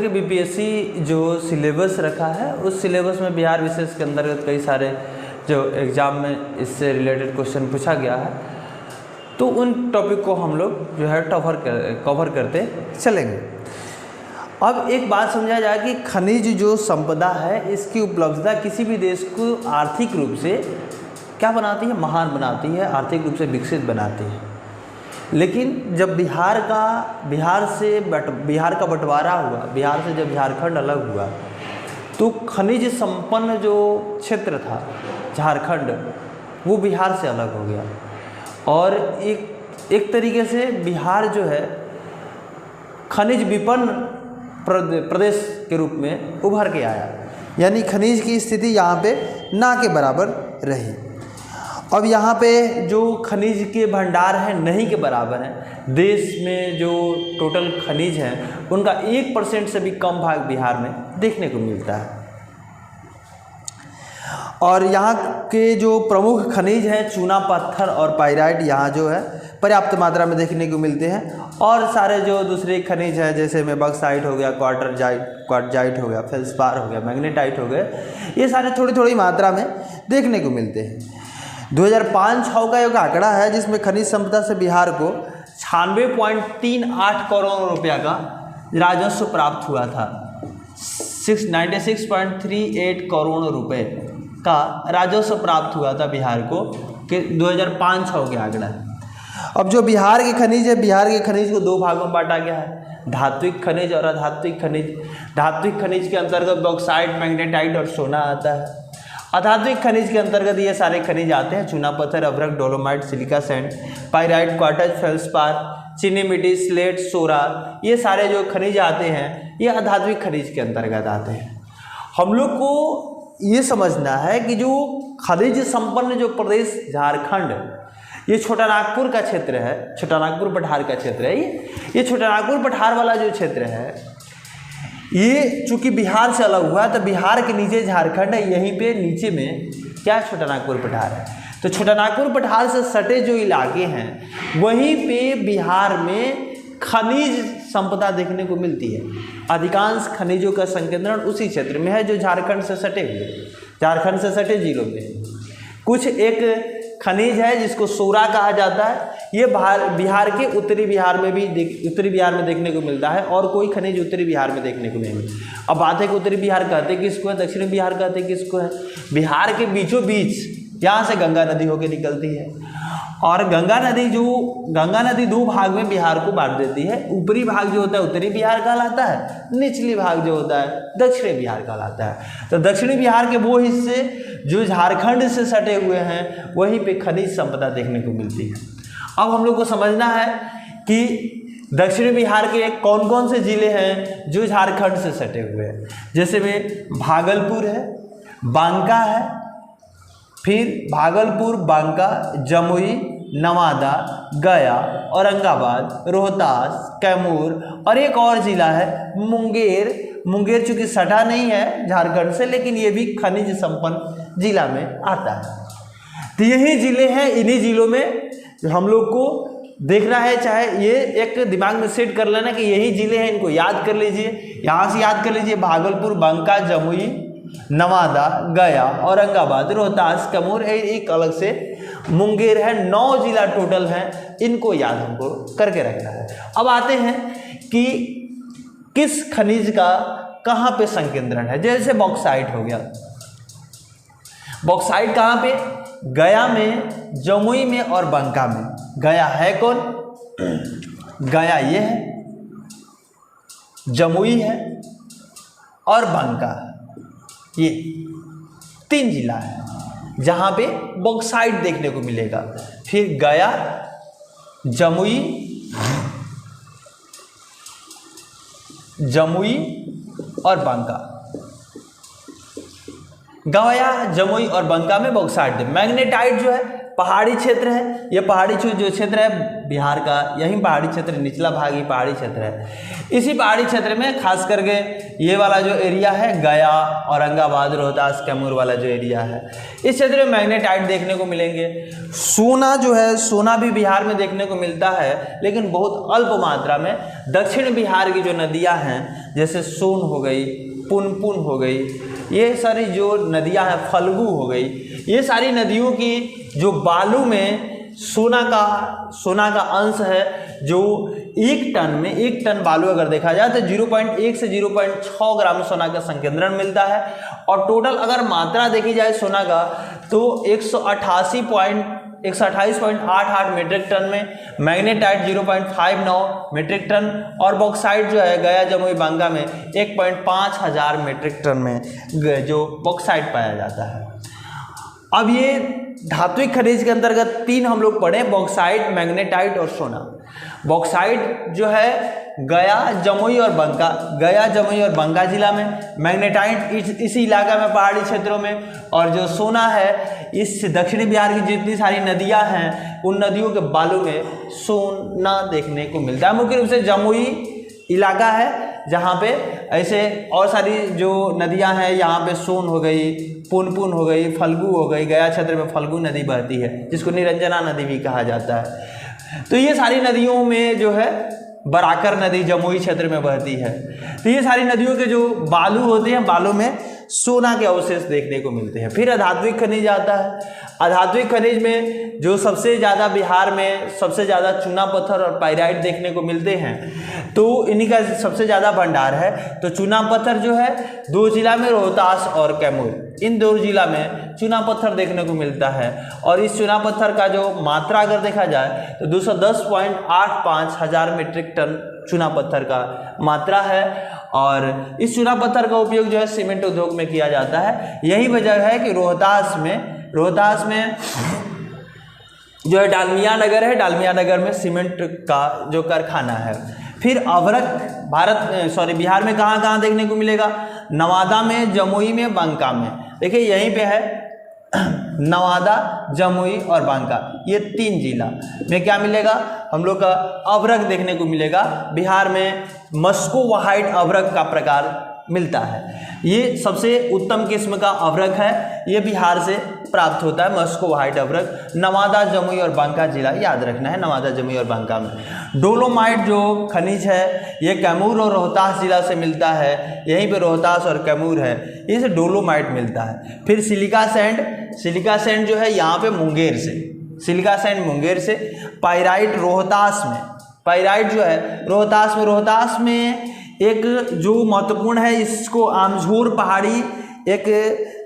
के बीपीएससी जो सिलेबस रखा है उस सिलेबस में बिहार विशेष के अंतर्गत कई सारे जो एग्ज़ाम में इससे रिलेटेड क्वेश्चन पूछा गया है, तो उन टॉपिक को हम लोग जो है कवर करते चलेंगे। अब एक बात समझा जाए कि खनिज जो संपदा है इसकी उपलब्धता किसी भी देश को आर्थिक रूप से क्या बनाती है, महान बनाती है, आर्थिक रूप से विकसित बनाती है। लेकिन जब बिहार का बंटवारा हुआ, बिहार से जब झारखंड अलग हुआ, तो खनिज संपन्न जो क्षेत्र था झारखंड वो बिहार से अलग हो गया और एक तरीके से बिहार जो है खनिज विपन्न प्रदेश के रूप में उभर के आया, यानी खनिज की स्थिति यहाँ पे ना के बराबर रही। अब यहाँ पे जो खनिज के भंडार हैं नहीं के बराबर हैं। देश में जो टोटल खनिज हैं उनका 1% से भी कम भाग बिहार में देखने को मिलता है। और यहाँ के जो प्रमुख खनिज हैं चूना पत्थर और पाइराइट यहाँ जो है पर्याप्त मात्रा में देखने को मिलते हैं। और सारे जो दूसरे खनिज हैं जैसे में बॉक्साइट हो गया, क्वार्टजाइट हो गया, फेल्सपार हो गया, मैग्नेटाइट हो गए, ये सारे थोड़ी थोड़ी मात्रा में देखने को मिलते हैं। 2005-06 का एक आंकड़ा है जिसमें खनिज संपदा से बिहार को 96.38 करोड़ रुपया का राजस्व प्राप्त हुआ था। 96.38 करोड़ रुपए का राजस्व प्राप्त हुआ था बिहार को कि 2005-06 के आंकड़ा है। अब जो बिहार के खनिज है, बिहार के खनिज को दो भागों में बांटा गया है, धात्विक खनिज और अधात्विक खनिज। धात्विक खनिज के अंतर्गत बॉक्साइट, मैग्नेटाइट और सोना आता है। अधात्विक खनिज के अंतर्गत ये सारे खनिज आते हैं, चूना पत्थर, अभ्रक, dolomite, silica sand, pyrite, quartz, feldspar, चीनी मिट्टी, स्लेट, सोरा, ये सारे जो खनिज आते हैं ये अधात्विक खनिज के अंतर्गत आते हैं। हम लोग को ये समझना है कि जो खनिज संपन्न जो प्रदेश झारखंड, ये छोटा नागपुर का क्षेत्र है, छोटा नागपुर पठार का क्षेत्र है। ये छोटा नागपुर पठार वाला जो क्षेत्र है ये चूंकि बिहार से अलग हुआ है तो बिहार के नीचे झारखंड है, यहीं पे नीचे में क्या छोटा नागपुर पठार है। तो छोटा नागपुर पठार से सटे जो इलाके हैं वहीं पे बिहार में खनिज संपदा देखने को मिलती है। अधिकांश खनिजों का संकेंद्रण उसी क्षेत्र में है जो झारखंड से सटे हुए जिलों में है। कुछ एक खनिज है जिसको सोरा कहा जाता है, ये बिहार के उत्तरी बिहार में देखने को मिलता है और कोई खनिज उत्तरी बिहार में देखने को नहीं मिलता। अब बात है कि उत्तरी बिहार कहते किसको है, दक्षिणी बिहार कहते किसको है। बिहार के बीचों बीच यहाँ से गंगा नदी होकर निकलती है और गंगा नदी दो भाग में बिहार को बांट देती है। ऊपरी भाग जो होता है उत्तरी बिहार कहलाता है, निचली भाग जो होता है दक्षिणी बिहार कहलाता है। तो दक्षिणी बिहार के वो हिस्से जो झारखंड से सटे हुए हैं वहीं पे खनिज संपदा देखने को मिलती है। अब हम लोग को समझना है कि दक्षिणी बिहार के कौन कौन से जिले हैं जो झारखंड से सटे हुए हैं। जैसे में भागलपुर है, बांका है, फिर भागलपुर, बांका, जमुई, नवादा, गया, औरंगाबाद, रोहतास, कैमूर और एक और ज़िला है मुंगेर चूँकि सटा नहीं है झारखंड से लेकिन ये भी खनिज संपन्न जिला में आता है। तो यही ज़िले हैं, इन्हीं ज़िलों में हम लोग को देखना है। चाहे ये एक दिमाग में सेट कर लेना कि यही ज़िले हैं, इनको याद कर लीजिए, यहाँ से याद कर लीजिए भागलपुर, बांका, जमुई, नवादा, गया, औरंगाबाद, रोहतास, कैमूर, एक अलग से मुंगेर है। 9 जिला टोटल हैं, इनको याद हमको करके रखना है। अब आते हैं कि किस खनिज का कहाँ पे संकेंद्रण है। जैसे बॉक्साइट हो गया, बॉक्साइट कहाँ पे, गया में, जमुई में और बांका में। गया है कौन, गया ये है, जमुई है और बांका, ये 3 जिला है जहाँ पे बॉक्साइट देखने को मिलेगा। फिर गया, जमुई और बांका, गया, जमुई और बांका में बॉक्साइट। मैग्नेटाइट जो है पहाड़ी क्षेत्र है, ये पहाड़ी जो क्षेत्र है बिहार का, यही पहाड़ी क्षेत्र, निचला भाग ही पहाड़ी क्षेत्र है। इसी पहाड़ी क्षेत्र में खास करके ये वाला जो एरिया है गया, औरंगाबाद, रोहतास, कैमूर वाला जो एरिया है, इस क्षेत्र में मैग्नेटाइट देखने को मिलेंगे। सोना जो है, सोना भी बिहार में देखने को मिलता है, लेकिन बहुत अल्प मात्रा में। दक्षिण बिहार की जो नदियाँ हैं जैसे सोन हो गई, पुनपुन हो गई, ये सारी जो नदियां हैं, फल्गु हो गई, ये सारी नदियों की जो बालू में सोना का अंश है, जो 1 टन बालू अगर देखा जाए तो 0.1 से 0.6 ग्राम सोना का संकेंद्रण मिलता है। और टोटल अगर मात्रा देखी जाए सोना का तो 128.88 मीट्रिक टन में, मैग्नेटाइट 0.59 मीट्रिक टन, और बॉक्साइट जो है गया, जमुई, बांका में 1.5 हजार मीट्रिक टन में जो बॉक्साइट पाया जाता है। अब ये धात्विक खनिज के अंतर्गत 3 हम लोग पढ़े, बॉक्साइट, मैग्नेटाइट और सोना। बॉक्साइट जो है गया, जमुई और बांका, गया, जमुई और बांका जिला में, मैग्नेटाइट इसी इलाका में पहाड़ी क्षेत्रों में, और जो सोना है इस दक्षिणी बिहार की जितनी सारी नदियां हैं उन नदियों के बालू में सोना देखने को मिलता है। मुख्य रूप से जमुई इलाका है जहाँ पे ऐसे और सारी जो नदियां हैं, यहाँ पे सोन हो गई, पुनपुन हो गई, फल्गु हो गई, गया क्षेत्र में फल्गु नदी बहती है जिसको निरंजना नदी भी कहा जाता है। तो ये सारी नदियों में जो है बराकर नदी जमुई क्षेत्र में बहती है। तो ये सारी नदियों के जो बालू होते हैं, बालू में सोना के अवशेष देखने को मिलते हैं। फिर अधात्विक खनिज आता है। अधात्विक खनिज में जो सबसे ज़्यादा बिहार में सबसे ज़्यादा चूना पत्थर और पाइराइट देखने को मिलते हैं, तो इन्हीं का सबसे ज़्यादा भंडार है। तो चूना पत्थर जो है 2 जिला में, रोहतास और कैमूर, इन 2 जिला में चूना पत्थर देखने को मिलता है। और इस चूना पत्थर का जो मात्रा अगर देखा जाए तो 210.85 हजार मीट्रिक टन चूना पत्थर का मात्रा है। और इस चूना पत्थर का उपयोग जो है सीमेंट उद्योग में किया जाता है। यही वजह है कि रोहतास में जो है डालमिया नगर है, डालमिया नगर में सीमेंट का जो कारखाना है। फिर अभ्रक बिहार में कहाँ देखने को मिलेगा? नवादा में, जमुई में, बांका में। देखिए यहीं पे है नवादा, जमुई और बांका, ये 3 जिला में क्या मिलेगा हम लोग का? अभ्रक देखने को मिलेगा। बिहार में मस्को व्हाइट अभ्रक का प्रकार मिलता है। ये सबसे उत्तम किस्म का अभ्रक है, ये बिहार से प्राप्त होता है, मस्को व्हाइट अभ्रक। नवादा, जमुई और बांका जिला याद रखना है, नवादा, जमुई और बांका में। डोलोमाइट जो खनिज है ये कैमूर और रोहतास जिला से मिलता है, यहीं पे रोहतास और कैमूर है, इसे डोलोमाइट मिलता है। फिर सिलिका सैंड जो है यहाँ पे मुंगेर से, सिलिका सैंड मुंगेर से। पाइराइट रोहतास में, पाइराइट जो है रोहतास में एक जो महत्वपूर्ण है, इसको आमझोर पहाड़ी, एक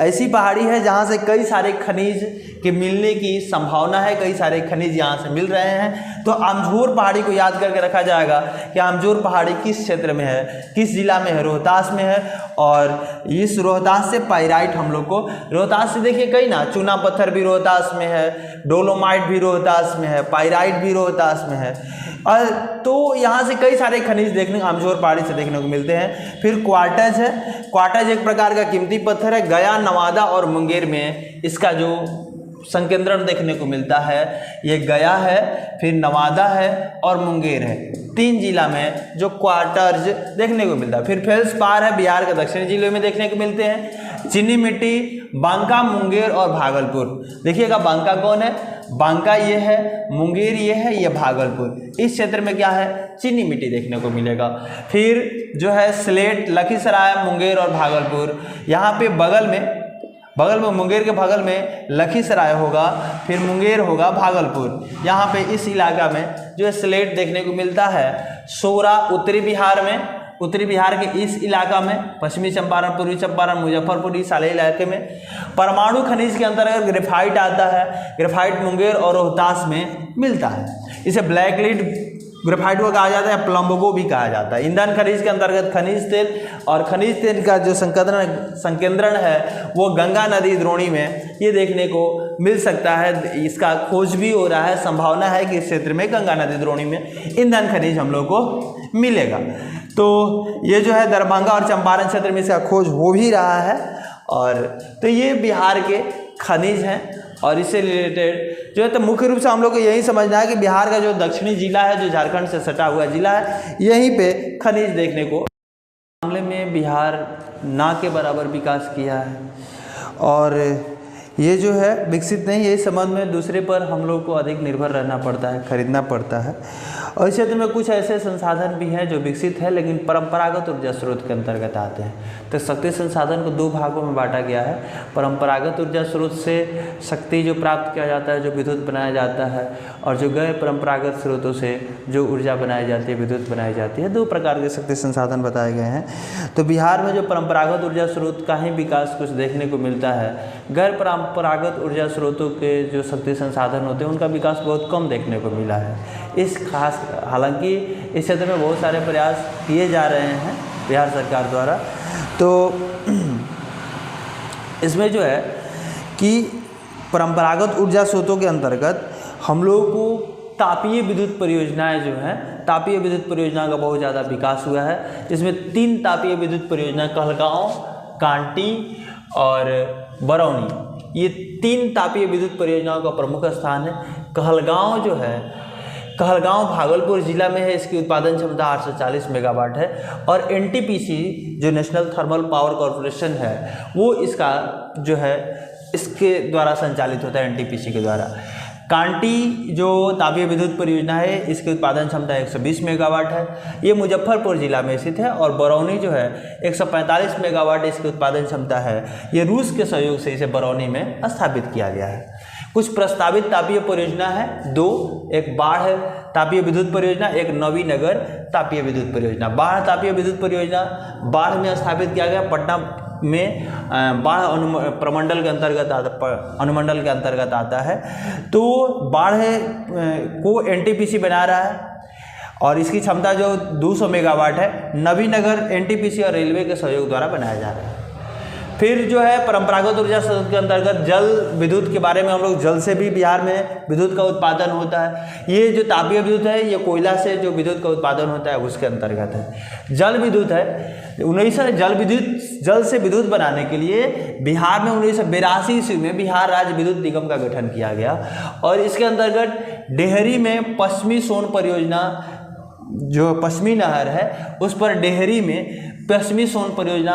ऐसी पहाड़ी है जहाँ से कई सारे खनिज के मिलने की संभावना है, कई सारे खनिज यहाँ से मिल रहे हैं। तो आमझोर पहाड़ी को याद करके रखा जाएगा कि आमझोर पहाड़ी किस क्षेत्र में है, किस जिला में है? रोहतास में है। और इस रोहतास से पाइराइट हम लोग को, रोहतास से देखिए कई ना, चूना पत्थर भी रोहतास में है, डोलोमाइट भी रोहतास में है, पाइराइट भी रोहतास में है। और तो यहाँ से कई सारे खनिज देखने आमझोर पहाड़ी से देखने को मिलते हैं। फिर क्वार्टज है, क्वार्टज एक प्रकार का कीमती पत्थर है। गया, नवादा और मुंगेर में इसका जो संकेंद्रण देखने को मिलता है, ये गया है, फिर नवादा है और मुंगेर है, 3 जिला में जो क्वार्टर्स देखने को मिलता है। फिर फेल्सपार है, बिहार के दक्षिणी जिलों में देखने को मिलते हैं। चीनी मिट्टी बांका, मुंगेर और भागलपुर। देखिएगा बांका कौन है? बांका ये है, मुंगेर ये है, ये भागलपुर। इस क्षेत्र में क्या है? चीनी मिट्टी देखने को मिलेगा। फिर जो है स्लेट, लखीसराय, मुंगेर और भागलपुर। यहाँ पे बगल में मुंगेर के बगल में लखीसराय होगा, फिर मुंगेर होगा, भागलपुर। यहाँ पे इस इलाका में जो स्लेट देखने को मिलता है। सोरा उत्तरी बिहार में, उत्तरी बिहार के इस इलाका में, पश्चिमी चंपारण, पूर्वी चंपारण, मुजफ्फरपुर, इस सारे इलाके में। परमाणु खनिज के अंतर्गत ग्रेफाइट आता है। ग्रेफाइट मुंगेर और रोहतास में मिलता है। इसे ब्लैक लीड ग्रेफाइट को कहा जाता है, प्लम्बो भी कहा जाता है। ईंधन खनिज के अंतर्गत खनिज तेल, और खनिज तेल का जो संकेंद्रण है वो गंगा नदी द्रोणी में ये देखने को मिल सकता है। इसका खोज भी हो रहा है, संभावना है कि इस क्षेत्र में गंगा नदी द्रोणी में ईंधन खनिज हम लोग को मिलेगा। तो ये जो है दरभंगा और चंपारण क्षेत्र में इसका खोज हो भी रहा है। और तो ये बिहार के खनिज हैं। और इससे रिलेटेड जो है तो मुख्य रूप से हम लोग को यही समझना है कि बिहार का जो दक्षिणी जिला है, जो झारखंड से सटा हुआ जिला है, यहीं पे खनिज देखने को मामले में बिहार ना के बराबर विकास किया है। और ये जो है विकसित नहीं है, इस संबंध में दूसरे पर हम लोग को अधिक निर्भर रहना पड़ता है, खरीदना पड़ता है। और इस क्षेत्र में कुछ ऐसे संसाधन भी हैं जो विकसित है लेकिन परंपरागत ऊर्जा स्रोत के अंतर्गत आते हैं। तो शक्ति संसाधन को दो भागों में बांटा गया है। परंपरागत ऊर्जा स्रोत से शक्ति जो प्राप्त किया जाता है, जो विद्युत बनाया जाता है, और जो गैर परंपरागत स्रोतों से जो ऊर्जा बनाई जाती है, विद्युत बनाई जाती है। दो प्रकार के शक्ति संसाधन बताए गए हैं। तो बिहार में जो परंपरागत ऊर्जा स्रोत का ही विकास कुछ देखने को मिलता है, गैर परंपरागत ऊर्जा स्रोतों के जो शक्ति संसाधन होते हैं उनका विकास बहुत कम देखने को मिला है। हालांकि इस क्षेत्र में बहुत सारे प्रयास किए जा रहे हैं बिहार सरकार द्वारा। तो इसमें जो है कि परंपरागत ऊर्जा स्रोतों के अंतर्गत हम लोगों को तापीय विद्युत परियोजनाएं जो हैं, तापीय विद्युत परियोजना का बहुत ज़्यादा विकास हुआ है। जिसमें 3 तापीय विद्युत परियोजना कहलगांव, कांटी और बरौनी, ये 3 तापीय विद्युत परियोजनाओं का प्रमुख स्थान है। कहलगांव जो है, कहलगांव भागलपुर जिला में है। इसकी उत्पादन क्षमता 840 मेगावाट है। और एनटीपीसी जो नेशनल थर्मल पावर कॉरपोरेशन है, वो इसका जो है इसके द्वारा संचालित होता है, एनटीपीसी के द्वारा। कांटी जो तापीय विद्युत परियोजना है, इसकी उत्पादन क्षमता 120 मेगावाट है। ये मुजफ्फरपुर जिला में स्थित है। और बरौनी जो है 145 मेगावाट इसकी उत्पादन क्षमता है। ये रूस के सहयोग से इसे बरौनी में स्थापित किया गया है। कुछ प्रस्तावित तापीय परियोजना है 2, एक बाढ़ तापीय विद्युत परियोजना, एक नवीनगर तापीय विद्युत परियोजना। बाढ़ तापीय विद्युत परियोजना बाढ़ में स्थापित किया गया, पटना में बाढ़ अनुमंडल के अंतर्गत आता है। तो बाढ़ को एनटीपीसी बना रहा है और इसकी क्षमता जो 200 मेगावाट है। नवीनगर एनटीपीसी और रेलवे के सहयोग द्वारा बनाया जा रहा है। फिर जो है परंपरागत ऊर्जा स्रोत के अंतर्गत जल विद्युत के बारे में हम लोग, जल से भी बिहार में विद्युत का उत्पादन होता है। ये जो तापीय विद्युत है, ये कोयला से जो विद्युत का उत्पादन होता है उसके अंतर्गत है। जल विद्युत है, 19 जल से विद्युत बनाने के लिए बिहार में 1982 ईस्वी में बिहार राज्य विद्युत निगम का गठन किया गया। और इसके अंतर्गत डेहरी में पश्चिमी सोन परियोजना, जो पश्चिमी नहर है उस पर डेहरी में पश्चिमी सोन परियोजना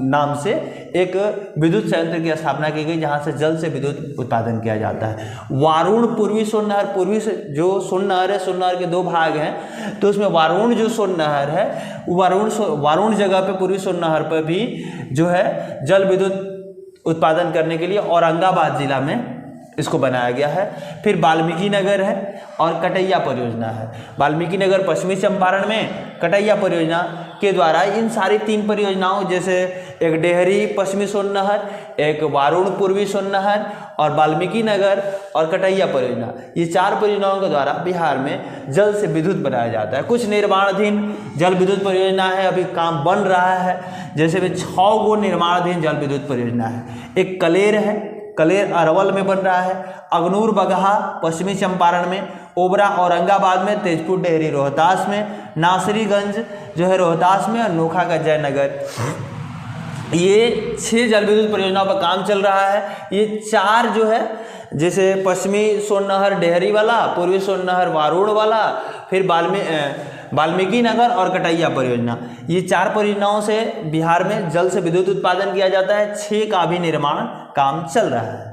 नाम से एक विद्युत संयंत्र की स्थापना की गई, जहां से जल से विद्युत उत्पादन किया जाता है। वारुण पूर्वी सोन नहर, पूर्वी से जो सोन नहर है, सोन नहर के 2 भाग हैं। तो उसमें वारुण जो सोन नहर है, वारुण जगह पे पूर्वी सोन नहर पर भी जो है जल विद्युत उत्पादन करने के लिए औरंगाबाद जिला में इसको बनाया गया है। फिर वाल्मीकि नगर है और कटैया परियोजना है। वाल्मीकि नगर पश्चिमी चंपारण में, कटैया परियोजना के द्वारा इन सारी 3 परियोजनाओं, जैसे एक डेहरी पश्चिमी सोन नहर, एक वारुण पूर्वी सोन नहर और वाल्मीकि नगर और कटैया परियोजना, ये 4 परियोजनाओं के द्वारा बिहार में जल से विद्युत बनाया जाता है। कुछ निर्माणाधीन जल विद्युत परियोजना है, अभी काम बन रहा है। जैसे में 6 गो निर्माणाधीन जल विद्युत परियोजना है। एक कलेर है, कलेर अरवल में बन रहा है। अगनूर बगहा पश्चिमी चंपारण में, ओबरा औरंगाबाद में, तेजपुर डेहरी रोहतास में, नासरीगंज जो है रोहतास में, और नोखा का जयनगर। ये 6 जल विद्युत परियोजनाओं पर काम चल रहा है। ये 4 जो है, जैसे पश्चिमी सोन नहर डेहरी वाला, पूर्वी सोन नहर वारुण वाला, फिर वाल्मीकि नगर और कटैया परियोजना, ये 4 परियोजनाओं से बिहार में जल से विद्युत उत्पादन किया जाता है। 6 का भी निर्माण काम चल रहा है।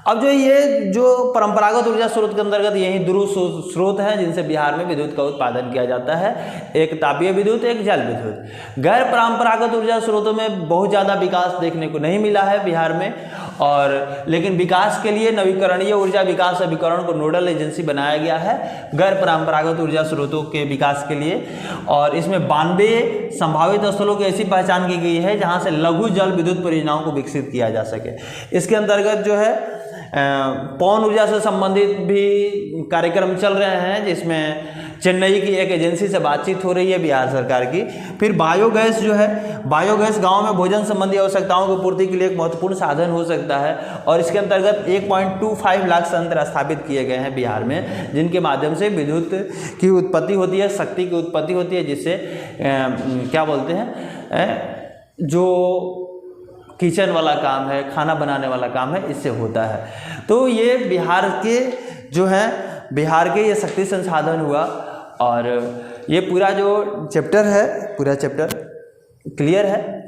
अब जो ये जो परंपरागत ऊर्जा स्रोत के अंतर्गत यही ध्रुव स्रोत हैं जिनसे बिहार में विद्युत का उत्पादन किया जाता है। एक तापीय विद्युत, एक जल विद्युत। गैर परंपरागत ऊर्जा स्रोतों में बहुत ज़्यादा विकास देखने को नहीं मिला है बिहार में। और लेकिन विकास के लिए नवीकरणीय ऊर्जा विकास अभिकरण को नोडल एजेंसी बनाया गया है गैर परंपरागत ऊर्जा स्रोतों के विकास के लिए। और इसमें 92 संभावित स्थलों की ऐसी पहचान की गई है जहाँ से लघु जल विद्युत परियोजनाओं को विकसित किया जा सके। इसके अंतर्गत जो है पवन ऊर्जा से संबंधित भी कार्यक्रम चल रहे हैं, जिसमें चेन्नई की एक एजेंसी से बातचीत हो रही है बिहार सरकार की। फिर बायोगैस जो है, बायोगैस गांव में भोजन संबंधी आवश्यकताओं की पूर्ति के लिए एक महत्वपूर्ण साधन हो सकता है। और इसके अंतर्गत 1.25 लाख संयंत्र स्थापित किए गए हैं बिहार में, जिनके माध्यम से विद्युत की उत्पत्ति होती है, शक्ति की उत्पत्ति होती है, जिससे क्या बोलते हैं, जो किचन वाला काम है, खाना बनाने वाला काम है, इससे होता है। तो ये बिहार के जो है, बिहार के ये शक्ति संसाधन हुआ। और ये पूरा जो चैप्टर है, पूरा चैप्टर क्लियर है।